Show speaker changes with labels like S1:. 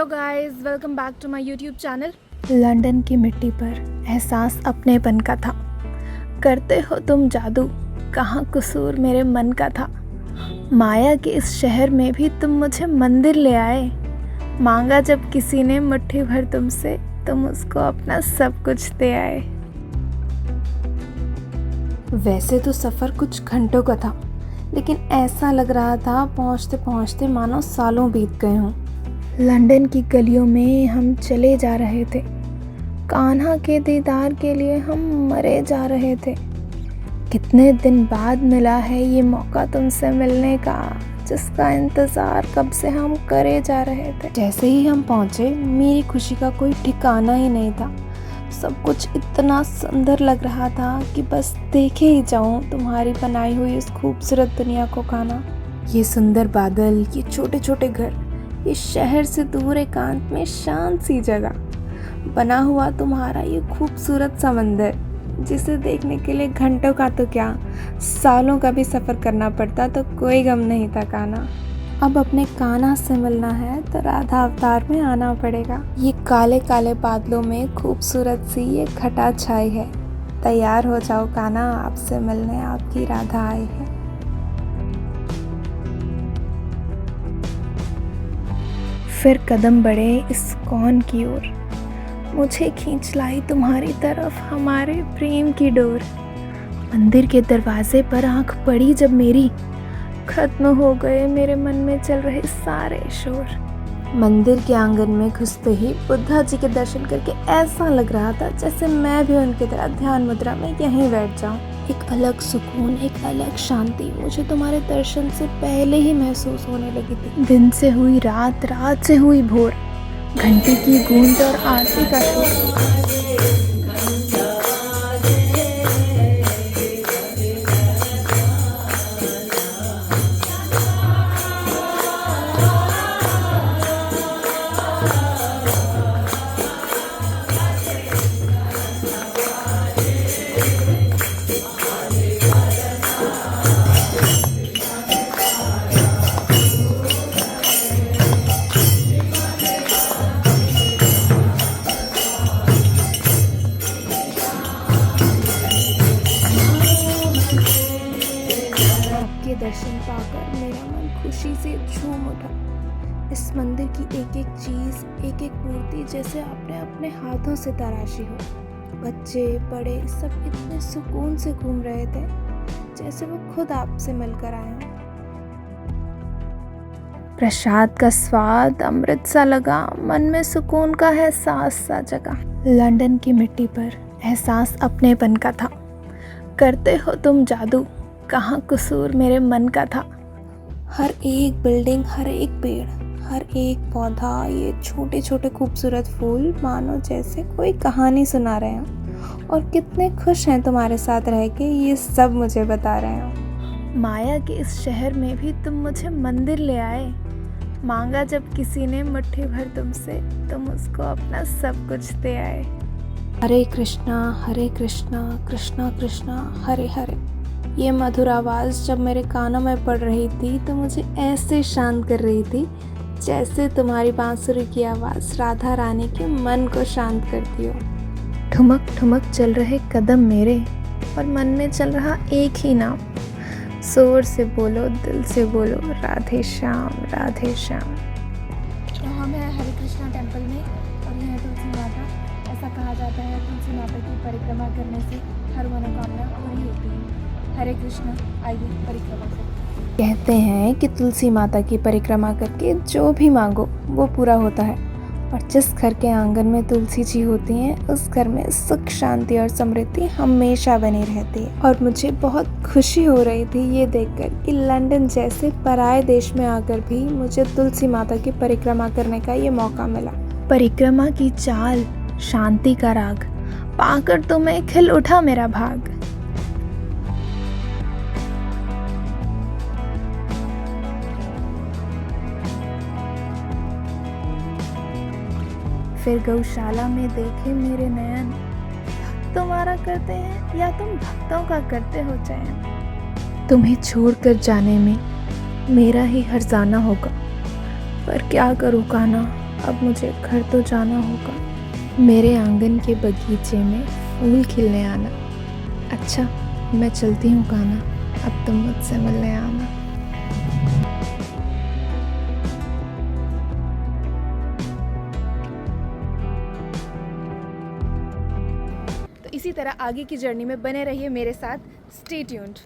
S1: Hello guys, welcome back to my YouTube channel.
S2: London की मिट्टी पर एहसास अपनेपन का था। करते हो तुम जादू, कहाँ कसूर मेरे मन का था। माया के इस शहर में भी तुम मुझे मंदिर ले आए। मांगा जब किसी ने मुट्ठी भर तुमसे, तुम उसको अपना सब कुछ दे आए। वैसे तो सफ़र कुछ घंटों का था, लेकिन ऐसा लग रहा था पहुँचते पहुँचते मानो सालों बीत गए हों। लंदन की गलियों में हम चले जा रहे थे, कान्हा के दीदार के लिए हम मरे जा रहे थे। कितने दिन बाद मिला है ये मौका तुमसे मिलने का, जिसका इंतज़ार कब से हम करे जा रहे थे। जैसे ही हम पहुँचे, मेरी खुशी का कोई ठिकाना ही नहीं था। सब कुछ इतना सुंदर लग रहा था कि बस देखे ही जाऊं तुम्हारी बनाई हुई इस खूबसूरत दुनिया को खाना। ये सुंदर बादल, ये छोटे छोटे घर, ये शहर से दूर एकांत में शांत सी जगह, बना हुआ तुम्हारा ये खूबसूरत सा मंदिर, जिसे देखने के लिए घंटों का तो क्या, सालों का भी सफ़र करना पड़ता तो कोई गम नहीं था कान्हा। अब अपने कान्हा से मिलना है तो राधा अवतार में आना पड़ेगा। ये काले काले बादलों में खूबसूरत सी ये घटा छाई है। तैयार हो जाओ कान्हा, आपसे मिलने आपकी राधा आई है। फिर कदम बढ़े इस कौन की ओर, मुझे खींच लाई तुम्हारी तरफ हमारे प्रेम की डोर। मंदिर के दरवाजे पर आंख पड़ी जब मेरी, खत्म हो गए मेरे मन में चल रहे सारे शोर। मंदिर के आंगन में घुसते ही बुद्धा जी के दर्शन करके ऐसा लग रहा था जैसे मैं भी उनकी तरह ध्यान मुद्रा में यहीं बैठ जाऊं। एक अलग सुकून, एक अलग शांति मुझे तुम्हारे दर्शन से पहले ही महसूस होने लगी थी। दिन से हुई रात, रात से हुई भोर, घंटी की गूंज और आरती का शोर। आपके दर्शन पाकर मेरा मन खुशी से झूम उठा। इस मंदिर की एक एक चीज़, एक एक मूर्ति जैसे आपने अपने हाथों से तराशी हो। बच्चे बड़े सब इतने सुकून से घूम रहे थे जैसे वो खुद आपसे मिलकर आए हों। प्रसाद का स्वाद अमृत सा लगा, मन में सुकून का एहसास सा जगा। लंदन की मिट्टी पर एहसास अपनेपन का था। करते हो तुम जादू, कहाँ कसूर मेरे मन का था। हर एक बिल्डिंग, हर एक पेड़, हर एक पौधा, ये छोटे छोटे खूबसूरत फूल मानो जैसे कोई कहानी सुना रहे हैं और कितने खुश हैं तुम्हारे साथ रह के, ये सब मुझे बता रहे हो। माया के इस शहर में भी तुम मुझे मंदिर ले आए। मांगा जब किसी ने मुट्ठी भर तुमसे, तुम उसको अपना सब कुछ दे आए। हरे कृष्णा कृष्णा कृष्णा हरे हरे। ये मधुर आवाज़ जब मेरे कानों में पड़ रही थी तो मुझे ऐसे शांत कर रही थी जैसे तुम्हारी बांसुरी की आवाज़ राधा रानी के मन को शांत करती हो। ठुमक ठुमक चल रहे कदम मेरे और मन में चल रहा एक ही नाम, जोर से बोलो, दिल से बोलो, राधे श्याम राधे श्याम।
S1: तो हम हैं हरे कृष्णा टेम्पल में और यह है तुलसी माता। ऐसा कहा जाता है तुलसी माता की परिक्रमा करने से हर मनोकामना पूरी होती है। हरे कृष्णा, आइए परिक्रमा करें।
S2: कहते हैं कि तुलसी माता की परिक्रमा करके जो भी मांगो वो पूरा होता है, और जिस घर के आंगन में तुलसी जी होती हैं उस घर में सुख, शांति और समृद्धि हमेशा बनी रहती है। और मुझे बहुत खुशी हो रही थी ये देखकर कि लंदन जैसे पराये देश में आकर भी मुझे तुलसी माता की परिक्रमा करने का ये मौका मिला। परिक्रमा की चाल, शांति का राग पाकर तो मैं खिल उठा मेरा भाग। फिर गौशाला में देखे मेरे नयन, तुम्हारा करते हैं या तुम भक्तों का करते हो चयन। तुम्हें छोड़कर जाने में मेरा ही हर्जाना होगा, पर क्या करूँ कान्हा, अब मुझे घर तो जाना होगा। मेरे आंगन के बगीचे में फूल खिलने आना। अच्छा, मैं चलती हूँ कान्हा, अब तुम मुझसे मिलने आना।
S1: तो इसी तरह आगे की जर्नी में बने रहिए मेरे साथ। Stay tuned.